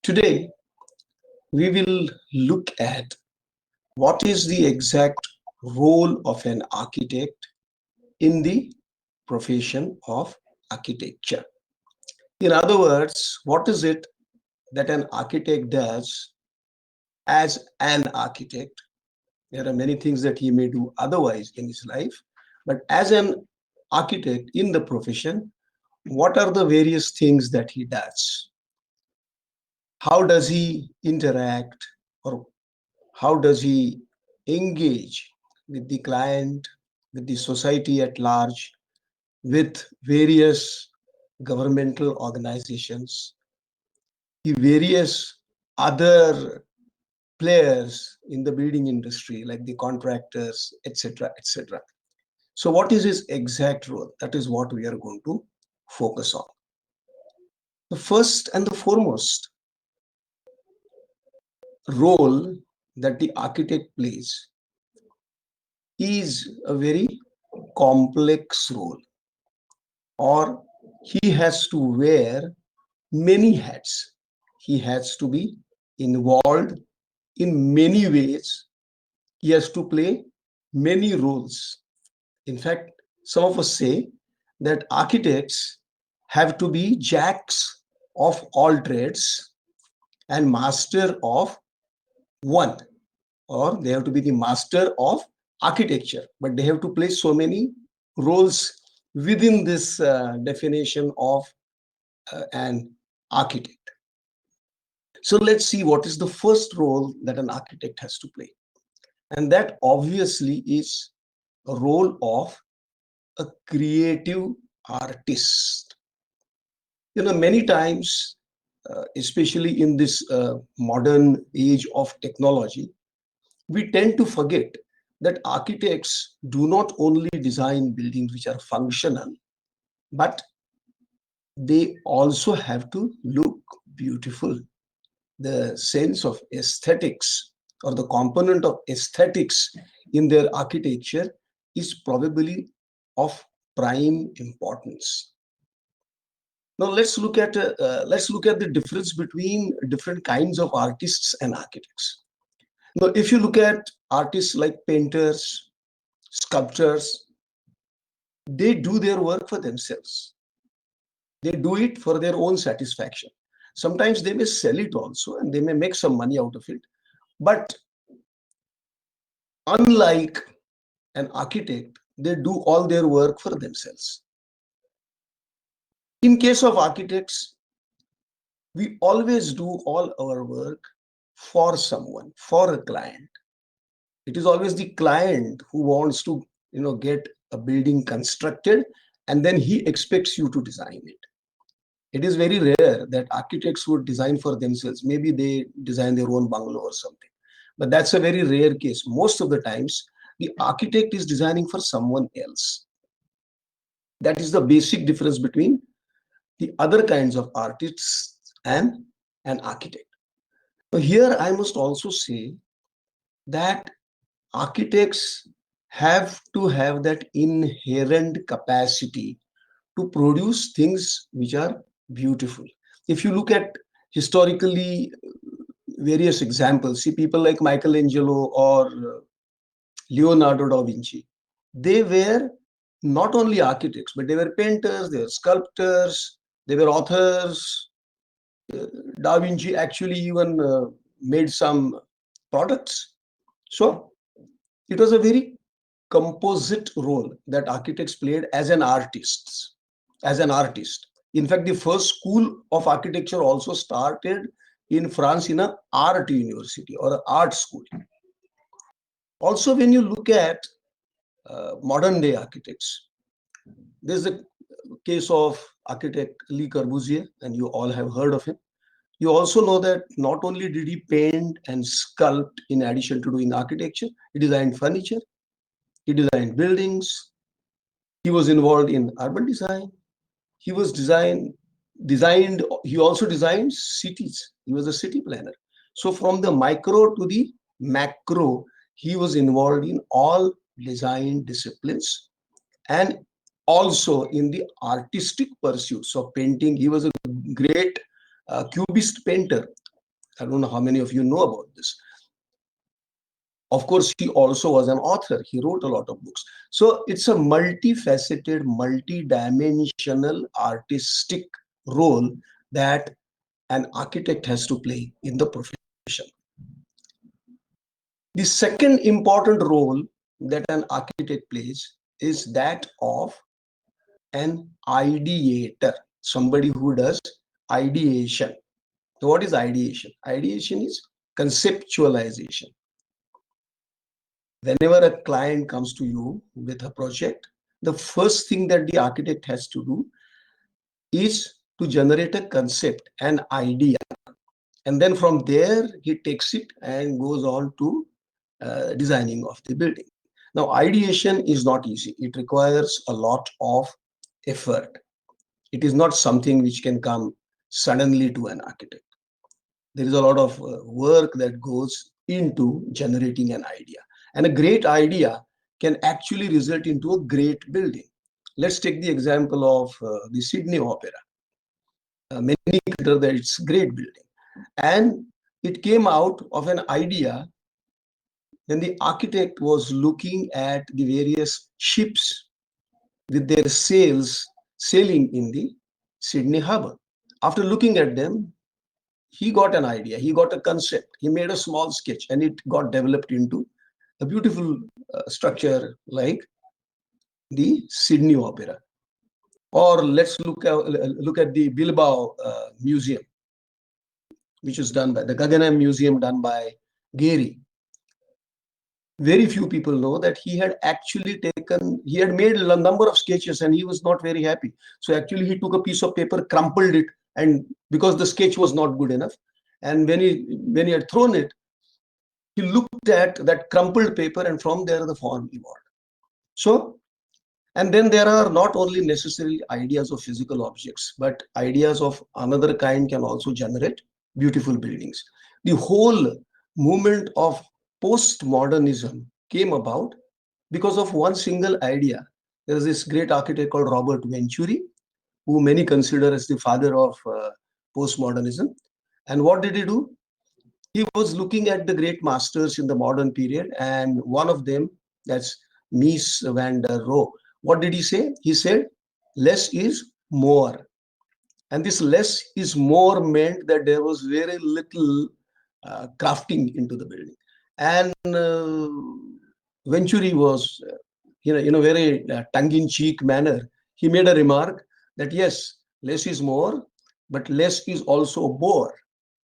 Today, we will look at what is the exact role of an architect in the profession of architecture. In other words, what is it that an architect does as an architect? There are many things that he may do otherwise in his life, but as an architect in the profession, what are the various things that he does? How does he interact, or how does he engage with the client, with the society at large, with various governmental organizations, the various other players in the building industry, like the contractors, etc., etc. So, what is his exact role? That is what we are going to focus on. The first and the foremost role that the architect plays is a very complex role, or he has to wear many hats. He has to be involved in many ways. He has to play many roles. In fact, some of us say that architects have to be jacks of all trades and master of one, or they have to be the master of architecture, but they have to play so many roles within this definition of an architect. So let's see what is the first role that an architect has to play. And that obviously is a role of a creative artist. Many times, especially in this modern age of technology, we tend to forget that architects do not only design buildings which are functional, but they also have to look beautiful. The sense of aesthetics, or the component of aesthetics in their architecture, is probably of prime importance. Now let's look at the difference between different kinds of artists and architects. Now, if you look at artists like painters, sculptors, they do their work for themselves. They do it for their own satisfaction. Sometimes they may sell it also, and they may make some money out of it. But unlike an architect, they do all their work for themselves. In case of architects, we always do all our work for someone, for a client. It is always the client who wants to, get a building constructed, and then he expects you to design it. It is very rare that architects would design for themselves. Maybe they design their own bungalow or something, but that's a very rare case. Most of the times, the architect is designing for someone else. That is the basic difference between the other kinds of artists and an architect. Now, here I must also say that architects have to have that inherent capacity to produce things which are beautiful. If you look at historically various examples, see people like Michelangelo or Leonardo da Vinci, they were not only architects, but they were painters, they were sculptors, they were authors. Da Vinci actually even made some products. So it was a very composite role that architects played as an artist. As an artist. In fact, the first school of architecture also started in France in an art university or an art school. Also, when you look at modern day architects, there's a case of architect Le Corbusier, and you all have heard of him. You also know that not only did he paint and sculpt in addition to doing architecture, he designed furniture, he designed buildings, he was involved in urban design, he was designed, he also designed cities. He was a city planner. So from the micro to the macro, he was involved in all design disciplines, and also in the artistic pursuits of painting. He was a great cubist painter. I don't know how many of you know about this. Of course, he also was an author. He wrote a lot of books. So it's a multifaceted, multi-dimensional artistic role that an architect has to play in the profession. The second important role that an architect plays is that of an ideator, somebody who does ideation. So what is ideation? Ideation is conceptualization. Whenever a client comes to you with a project, the first thing that the architect has to do is to generate a concept, an idea. And then from there, he takes it and goes on to designing of the building. Now, ideation is not easy. It requires a lot of effort. It is not something which can come suddenly to an architect. There is a lot of work that goes into generating an idea. And a great idea can actually result into a great building. Let's take the example of the Sydney Opera. Many consider that it's a great building. And it came out of an idea when the architect was looking at the various ships with their sails sailing in the Sydney harbor. After looking at them, he got an idea, he got a concept, he made a small sketch, and it got developed into a beautiful structure like the Sydney Opera. Or let's look at the Bilbao Museum, which is done by the Guggenheim Museum, done by Gehry. Very few people know that he had actually he had made a number of sketches and he was not very happy. So actually he took a piece of paper, crumpled it, and because the sketch was not good enough, and when he had thrown it, he looked at that crumpled paper, and from there the form evolved. So, and then there are not only necessarily ideas of physical objects, but ideas of another kind can also generate beautiful buildings. The whole movement of postmodernism came about because of one single idea. There is this great architect called Robert Venturi, who many consider as the father of postmodernism. And what did he do? He was looking at the great masters in the modern period, and one of them, that's Mies van der Rohe. What did he say? He said, less is more. And this less is more meant that there was very little crafting into the building. And Venturi was, in a very tongue-in-cheek manner, he made a remark that yes, less is more, but less is also bore.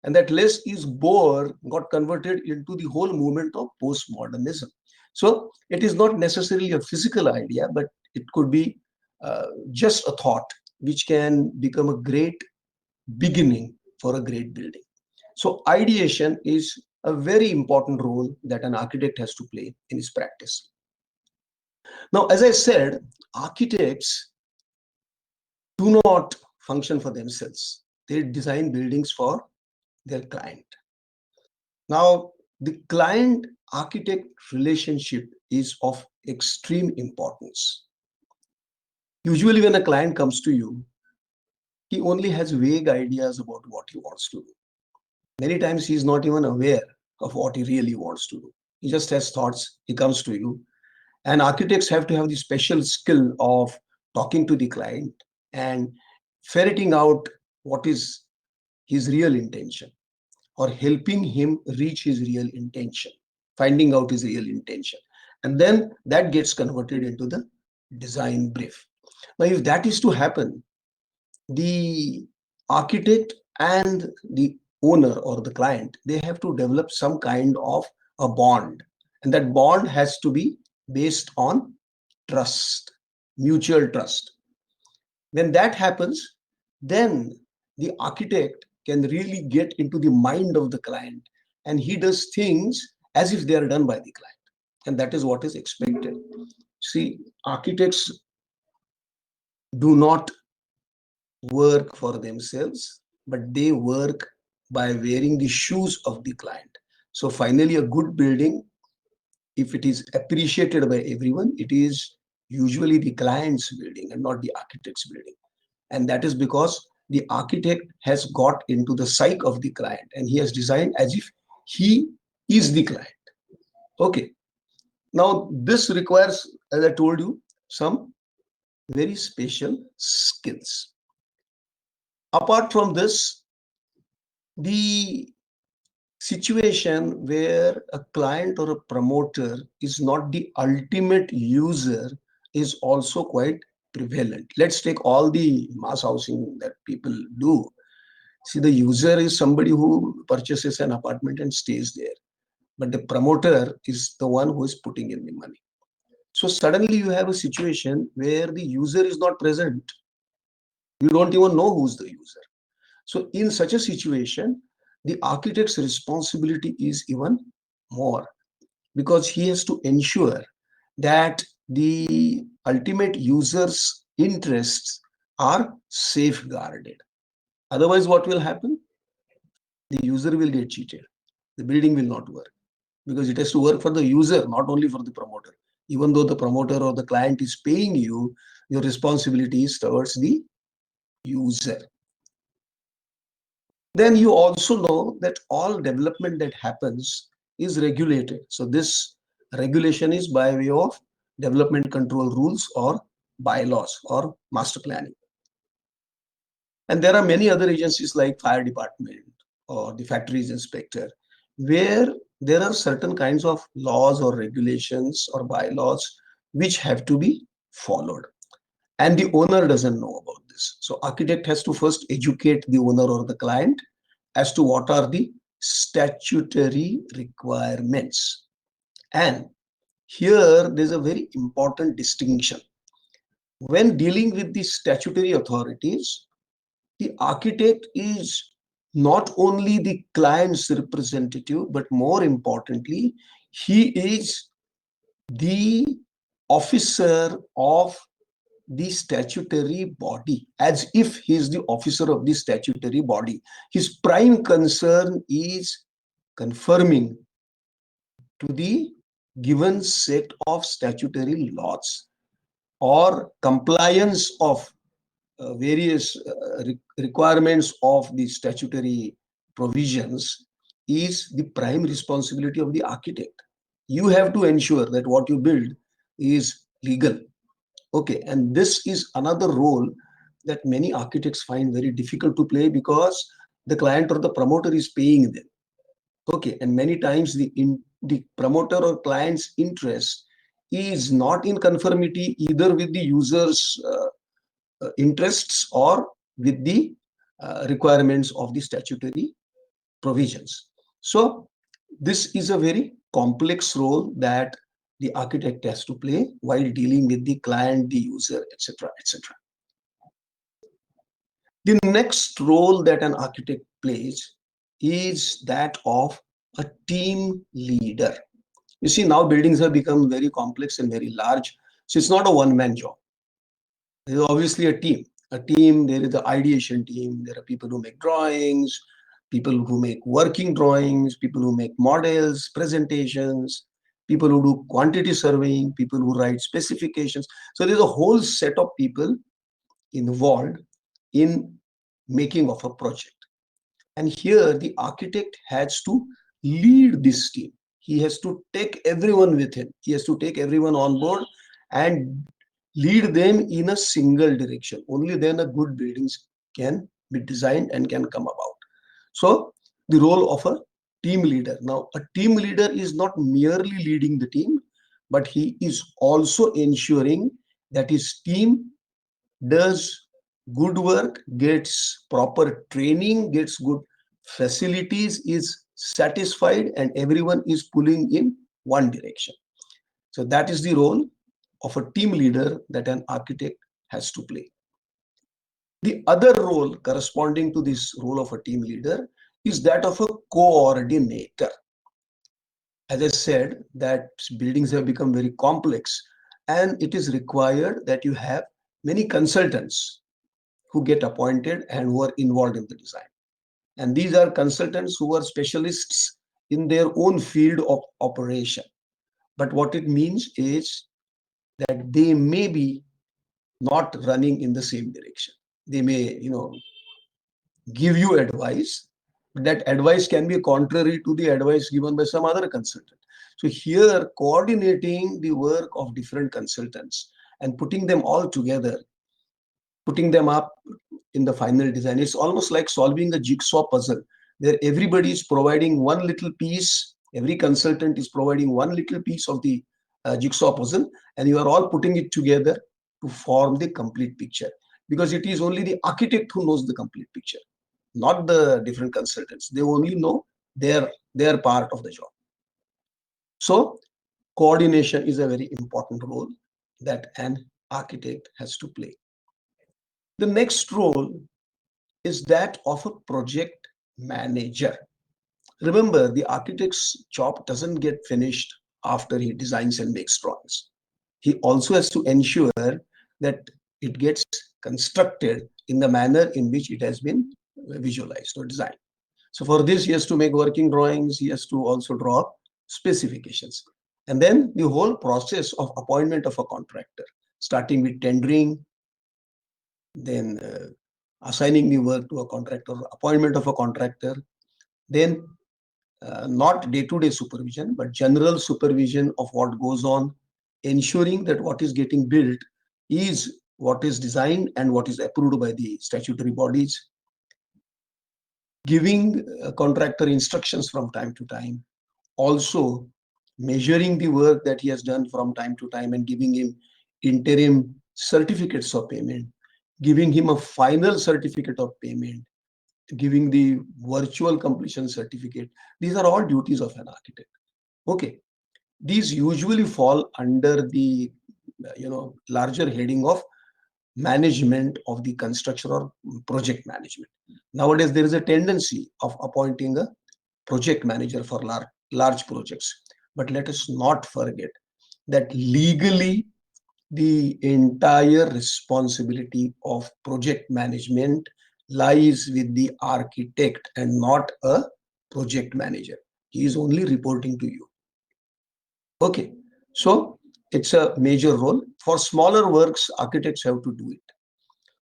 And that less is bore got converted into the whole movement of postmodernism. So it is not necessarily a physical idea, but it could be just a thought which can become a great beginning for a great building. So ideation is a very important role that an architect has to play in his practice. Now, as I said, architects do not function for themselves. They design buildings for their client. Now, the client architect relationship is of extreme importance. Usually, when a client comes to you, he only has vague ideas about what he wants to do. Many times, he is not even aware of what he really wants to do. He just has thoughts, he comes to you. And architects have to have the special skill of talking to the client and ferreting out what is his real intention, or helping him reach his real intention, finding out his real intention. And then that gets converted into the design brief. Now, if that is to happen, the architect and the owner or the client, they have to develop some kind of a bond. And that bond has to be based on trust, mutual trust. When that happens, then the architect can really get into the mind of the client, and he does things as if they are done by the client. And that is what is expected. See, architects do not work for themselves, but they work by wearing the shoes of the client. So finally, a good building, if it is appreciated by everyone, it is usually the client's building and not the architect's building. And that is because the architect has got into the psyche of the client and he has designed as if he is the client. Okay. Now, this requires, as I told you, some very special skills. Apart from this, the situation where a client or a promoter is not the ultimate user is also quite prevalent. Let's take all the mass housing that people do. See, the user is somebody who purchases an apartment and stays there, but the promoter is the one who is putting in the money. So suddenly you have a situation where the user is not present. You don't even know who's the user. So in such a situation, the architect's responsibility is even more, because he has to ensure that the ultimate user's interests are safeguarded. Otherwise, what will happen? The user will get cheated. The building will not work, because it has to work for the user, not only for the promoter. Even though the promoter or the client is paying you, your responsibility is towards the user. Then you also know that all development that happens is regulated. So this regulation is by way of development control rules or bylaws or master planning. And there are many other agencies like fire department or the factories inspector, where there are certain kinds of laws or regulations or bylaws which have to be followed. And the owner doesn't know about this. So architect has to first educate the owner or the client as to what are the statutory requirements. And here there's a very important distinction. When dealing with the statutory authorities, the architect is not only the client's representative, but more importantly, he is the officer of the statutory body, as if he is the officer of the statutory body. His prime concern is confirming to the given set of statutory laws or compliance of various requirements of the statutory provisions is the prime responsibility of the architect. You have to ensure that what you build is legal. Okay, and this is another role that many architects find very difficult to play, because the client or the promoter is paying them. Okay, and many times the promoter or client's interest is not in conformity either with the user's interests or with the requirements of the statutory provisions. So this is a very complex role that the architect has to play while dealing with the client, the user, etc., etc. The next role that an architect plays is that of a team leader. You see, now buildings have become very complex and very large. So it's not a one-man job. There is obviously a team. A team, there is the ideation team. There are people who make drawings, people who make working drawings, people who make models, presentations, people who do quantity surveying, people who write specifications. So there's a whole set of people involved in making of a project. And here the architect has to lead this team. He has to take everyone with him. He has to take everyone on board and lead them in a single direction. Only then a good buildings can be designed and can come about. So the role of a team leader. Now, a team leader is not merely leading the team, but he is also ensuring that his team does good work, gets proper training, gets good facilities, is satisfied, and everyone is pulling in one direction. So that is the role of a team leader that an architect has to play. The other role corresponding to this role of a team leader is that of a coordinator. As I said, that buildings have become very complex, and it is required that you have many consultants who get appointed and who are involved in the design. And these are consultants who are specialists in their own field of operation. But what it means is that they may be not running in the same direction. They may, give you advice. That advice can be contrary to the advice given by some other consultant. So here, coordinating the work of different consultants and putting them all together, putting them up in the final design, it's almost like solving a jigsaw puzzle where everybody is providing one little piece, every consultant is providing one little piece of the jigsaw puzzle, and you are all putting it together to form the complete picture. Because it is only the architect who knows the complete picture, not the different consultants. They only know their part of the job. So coordination is a very important role that an architect has to play. The next role is that of a project manager. Remember, the architect's job doesn't get finished after he designs and makes drawings. He also has to ensure that it gets constructed in the manner in which it has been visualized or designed. So for this, he has to make working drawings. He has to also draw specifications. And then the whole process of appointment of a contractor, starting with tendering, then assigning the work to a contractor, appointment of a contractor, then not day-to-day supervision, but general supervision of what goes on, ensuring that what is getting built is what is designed and what is approved by the statutory bodies, giving contractor instructions from time to time, also measuring the work that he has done from time to time and giving him interim certificates of payment, giving him a final certificate of payment, giving the virtual completion certificate. These are all duties of an architect. Okay, these usually fall under the larger heading of management of the construction or project management. Nowadays, there is a tendency of appointing a project manager for large projects. But let us not forget that legally, the entire responsibility of project management lies with the architect and not a project manager. He is only reporting to you. Okay, so it's a major role. For smaller works, architects have to do it.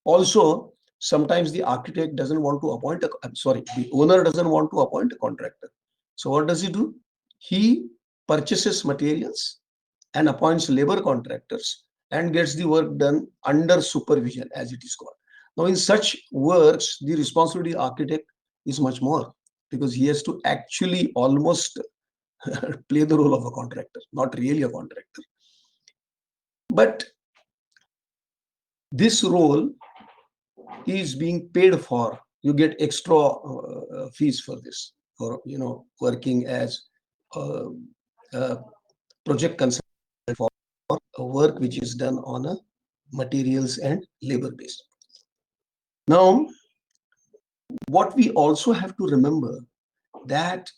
Also, sometimes the architect doesn't want to appoint a, I'm sorry, the owner doesn't want to appoint a contractor. So what does he do? He purchases materials and appoints labor contractors and gets the work done under supervision, as it is called. Now, in such works, the responsibility of the architect is much more because he has to actually almost play the role of a contractor, not really a contractor. But this role is being paid for. You get extra fees for this, for working as a project consultant for a work which is done on a materials and labor base. Now, what we also have to remember that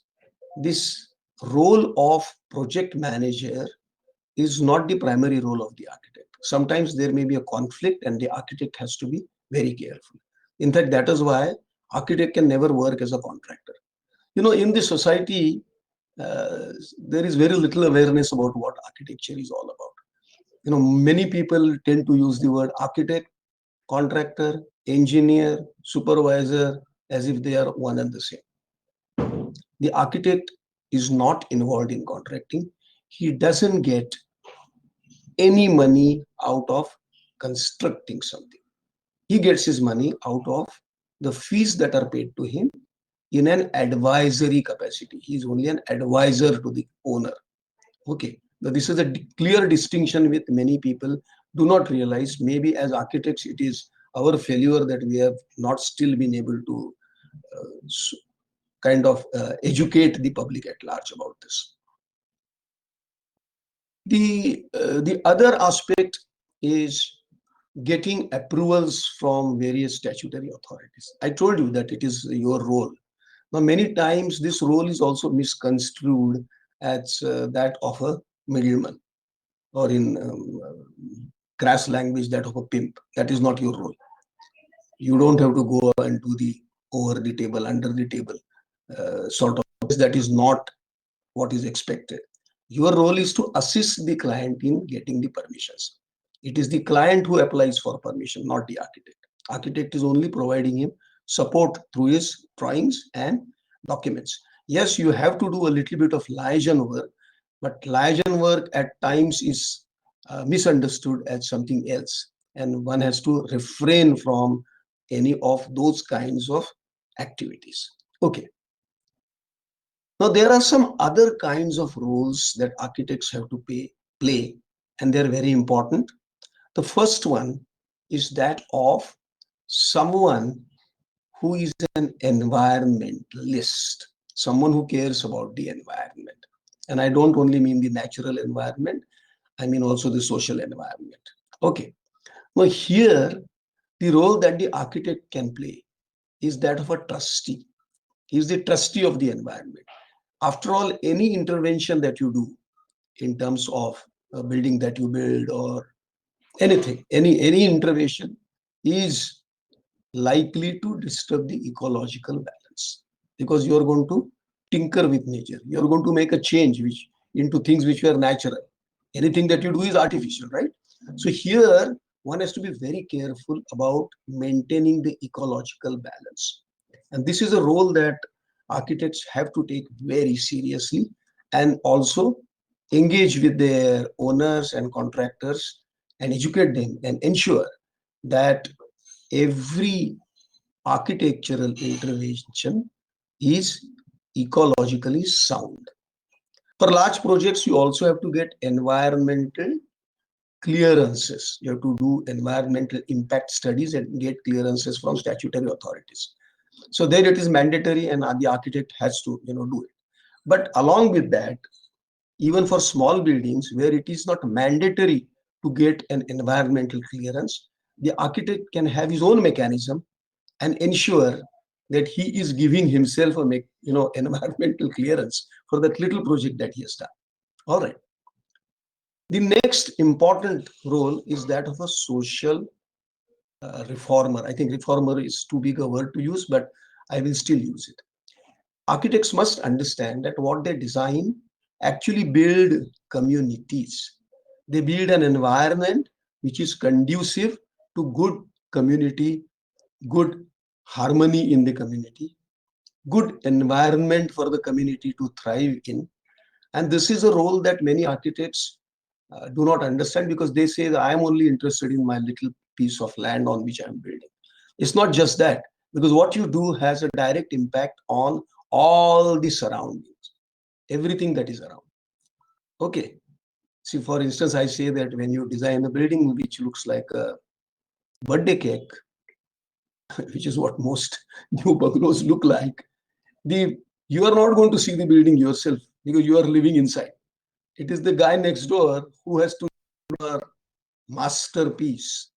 this role of project manager is not the primary role of the architect. Sometimes there may be a conflict and the architect has to be very careful. In fact, that is why architect can never work as a contractor. In the society, there is very little awareness about what architecture is all about. Many people tend to use the word architect, contractor, engineer, supervisor as if they are one and the same. The architect is not involved in contracting. He doesn't get any money out of constructing something. He gets his money out of the fees that are paid to him in an advisory capacity. He is only an advisor to the owner. Okay. Now, this is a clear distinction which many people do not realize. Maybe as architects, it is our failure that we have not still been able to kind of educate the public at large about this. The other aspect is getting approvals from various statutory authorities. I told you that it is your role. Now, many times this role is also misconstrued as that of a middleman, or in crass language, that of a pimp. That is not your role. You don't have to go and do the over the table, under the table sort of. That is not what is expected. Your role is to assist the client in getting the permissions. It is the client who applies for permission, not the architect. Architect is only providing him support through his drawings and documents. Yes, you have to do a little bit of liaison work, but liaison work at times is misunderstood as something else, and one has to refrain from any of those kinds of activities. Okay. Now, there are some other kinds of roles that architects have to play, and they're very important. The first one is that of someone who is an environmentalist, someone who cares about the environment. And I don't only mean the natural environment, I mean also the social environment. Okay. Now, here, the role that the architect can play is that of a trustee. He is the trustee of the environment. After all, any intervention that you do in terms of a building that you build or anything, any intervention is likely to disturb the ecological balance, because you are going to tinker with nature. You are going to make a change which into things which were natural. Anything that you do is artificial, right? So here one has to be very careful about maintaining the ecological balance. And this is a role that architects have to take very seriously, and also engage with their owners and contractors and educate them and ensure that every architectural intervention is ecologically sound. For large projects, you also have to get environmental clearances. You have to do environmental impact studies and get clearances from statutory authorities. So there it is mandatory, and the architect has to do it. But along with that, even for small buildings where it is not mandatory to get an environmental clearance, the architect can have his own mechanism and ensure that he is giving himself a environmental clearance for that little project that he has done. All right. The next important role is that of a social reformer. I think reformer is too big a word to use, but I will still use it. Architects must understand that what they design actually build communities. They build an environment which is conducive to good community, good harmony in the community, good environment for the community to thrive in. And this is a role that many architects do not understand, because they say that I am only interested in my little piece of land on which I am building. It's not just that, because what you do has a direct impact on all the surroundings, everything that is around. Okay. See, for instance, I say that when you design a building which looks like a birthday cake, which is what most new bungalows look like, the you are not going to see the building yourself because you are living inside. It is the guy next door who has to do a masterpiece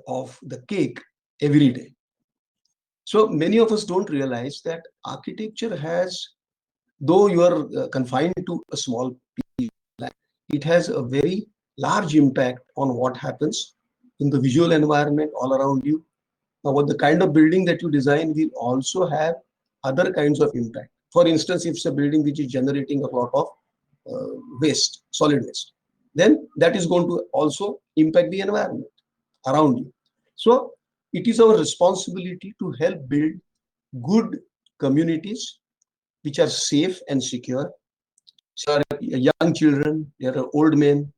of the cake every day. So many of us don't realize that architecture has, though you are confined to a small piece, it has a very large impact on what happens in the visual environment all around you. Now, what the kind of building that you design will also have other kinds of impact. For instance, if it's a building which is generating a lot of waste, solid waste, then that is going to also impact the environment around you. So it is our responsibility to help build good communities which are safe and secure. So there are young children, there are old men,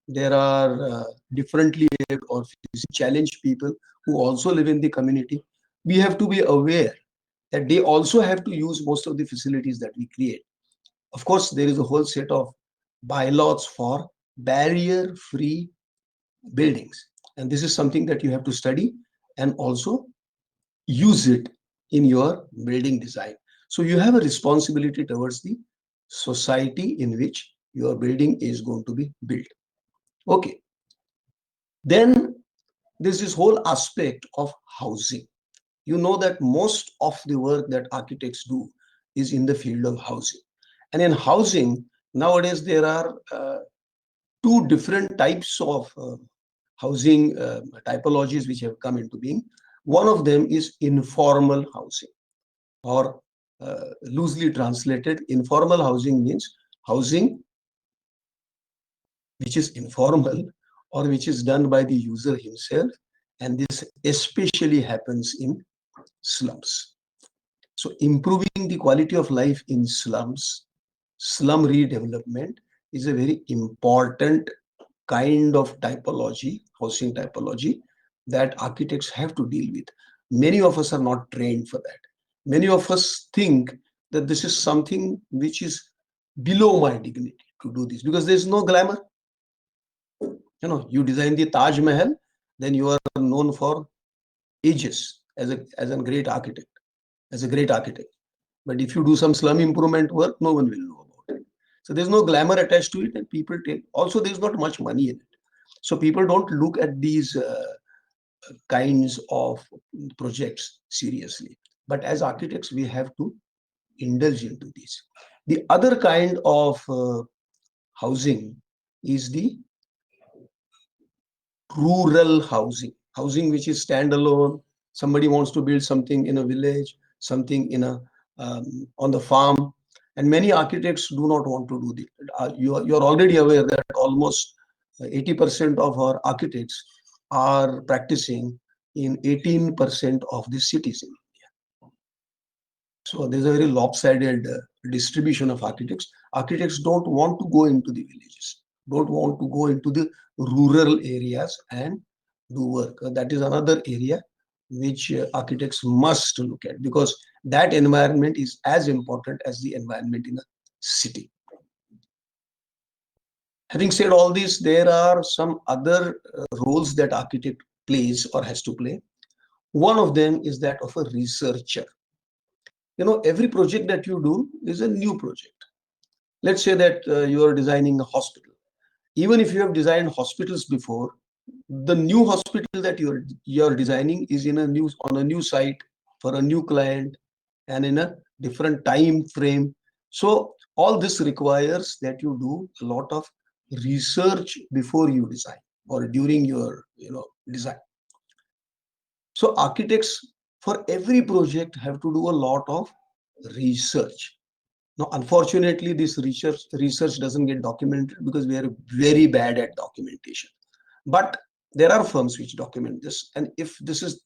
there are differently abled or physically challenged people who also live in the community. We have to be aware that they also have to use most of the facilities that we create. Of course, there is a whole set of bylaws for barrier-free buildings, and this is something that you have to study and also use it in your building design. So you have a responsibility towards the society in which your building is going to be built. Okay. Then there's this whole aspect of housing. You know that most of the work that architects do is in the field of housing. And in housing, nowadays there are two different types of housing typologies which have come into being. One of them is informal housing, or loosely translated, informal housing means housing which is informal or which is done by the user himself. And this especially happens in slums. So improving the quality of life in slums, slum redevelopment is a very important kind of typology, housing typology, that architects have to deal with. Many of us are not trained for that. Many of us think that this is something which is below my dignity to do this, because there's no glamour. You design the Taj Mahal, then you are known for ages as a great architect, as a great architect. But if you do some slum improvement work, no one will know about it. So there's no glamour attached to it, and people take. Also, there's not much money in it. So people don't look at these kinds of projects seriously. But as architects, we have to indulge into this. The other kind of housing is the rural housing, housing which is standalone. Somebody wants to build something in a village, something in a on the farm, and many architects do not want to do this. You're already aware that almost 80% of our architects are practicing in 18% of the cities in India. So there's a very lopsided distribution of architects. Architects don't want to go into the villages, don't want to go into the rural areas and do work. That is another area which architects must look at, because that environment is as important as the environment in a city. Having said all this, there are some other roles that architect plays or has to play. One of them is that of a researcher. Every project that you do is a new project. Let's say that you are designing a hospital. Even if you have designed hospitals before, the new hospital that you're designing is on a new site for a new client and in a different time frame. So all this requires that you do a lot of research before you design or during your design. So architects for every project have to do a lot of research. Now, unfortunately, this research doesn't get documented because we are very bad at documentation. But there are firms which document this, and if this is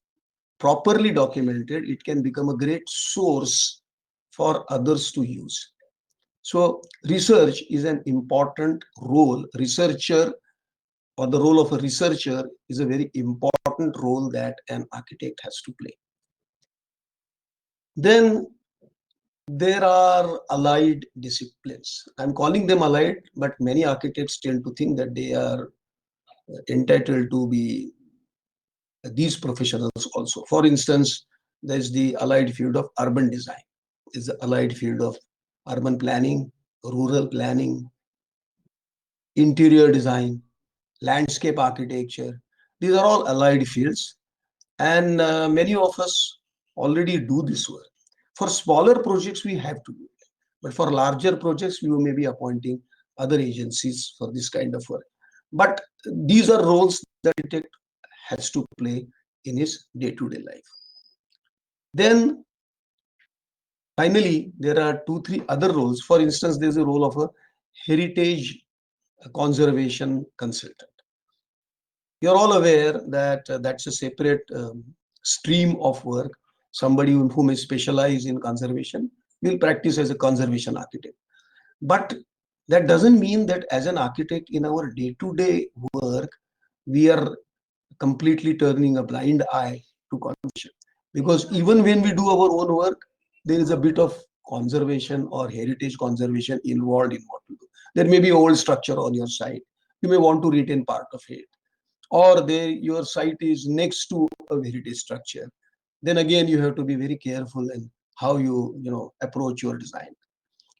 properly documented, it can become a great source for others to use. So research is an important role. Researcher, or the role of a researcher, is a very important role that an architect has to play. Then there are allied disciplines. I'm calling them allied, but many architects tend to think that they are entitled to be these professionals also. For instance, there's the allied field of urban design, is the allied field of urban planning, rural planning, interior design, landscape architecture. These are all allied fields, and many of us already do this work. For smaller projects, we have to do it, but for larger projects, we may be appointing other agencies for this kind of work. But these are roles that architect has to play in his day-to-day life. Then finally, there are 2, 3 other roles. For instance, there's a role of a heritage conservation consultant. You're all aware that that's a separate stream of work. Somebody who may specialize in conservation will practice as a conservation architect. But that doesn't mean that as an architect in our day-to-day work, we are completely turning a blind eye to conservation. Because even when we do our own work, there is a bit of conservation or heritage conservation involved in what we do. There may be old structure on your site. You may want to retain part of it, or your site is next to a heritage structure. Then again, you have to be very careful in how you approach your design.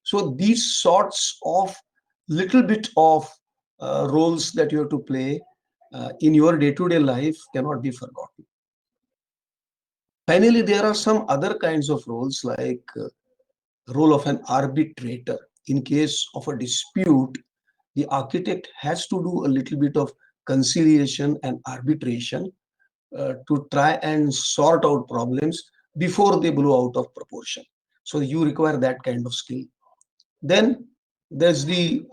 So these sorts of little bit of roles that you have to play in your day-to-day life cannot be forgotten. Finally, there are some other kinds of roles, like role of an arbitrator. In case of a dispute, the architect has to do a little bit of conciliation and arbitration to try and sort out problems before they blow out of proportion. So you require that kind of skill. Then there's the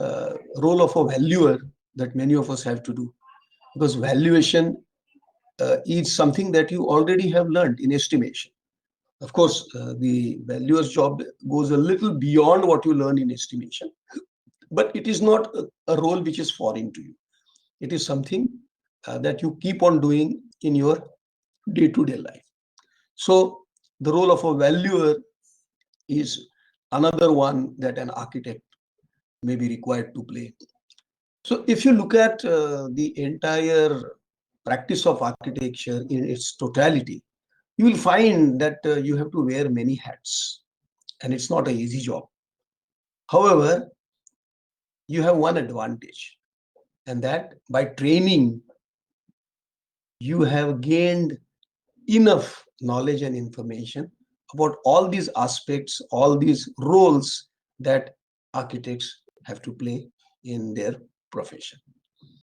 role of a valuer that many of us have to do, because valuation is something that you already have learned in estimation. Of course, the valuer's job goes a little beyond what you learn in estimation, but it is not a role which is foreign to you. It is something that you keep on doing in your day-to-day life. So the role of a valuer is another one that an architect may be required to play. So if you look at the entire practice of architecture in its totality, you will find that you have to wear many hats, and it's not an easy job. However, you have one advantage, and that by training, you have gained enough knowledge and information about all these aspects, all these roles that architects have to play in their profession.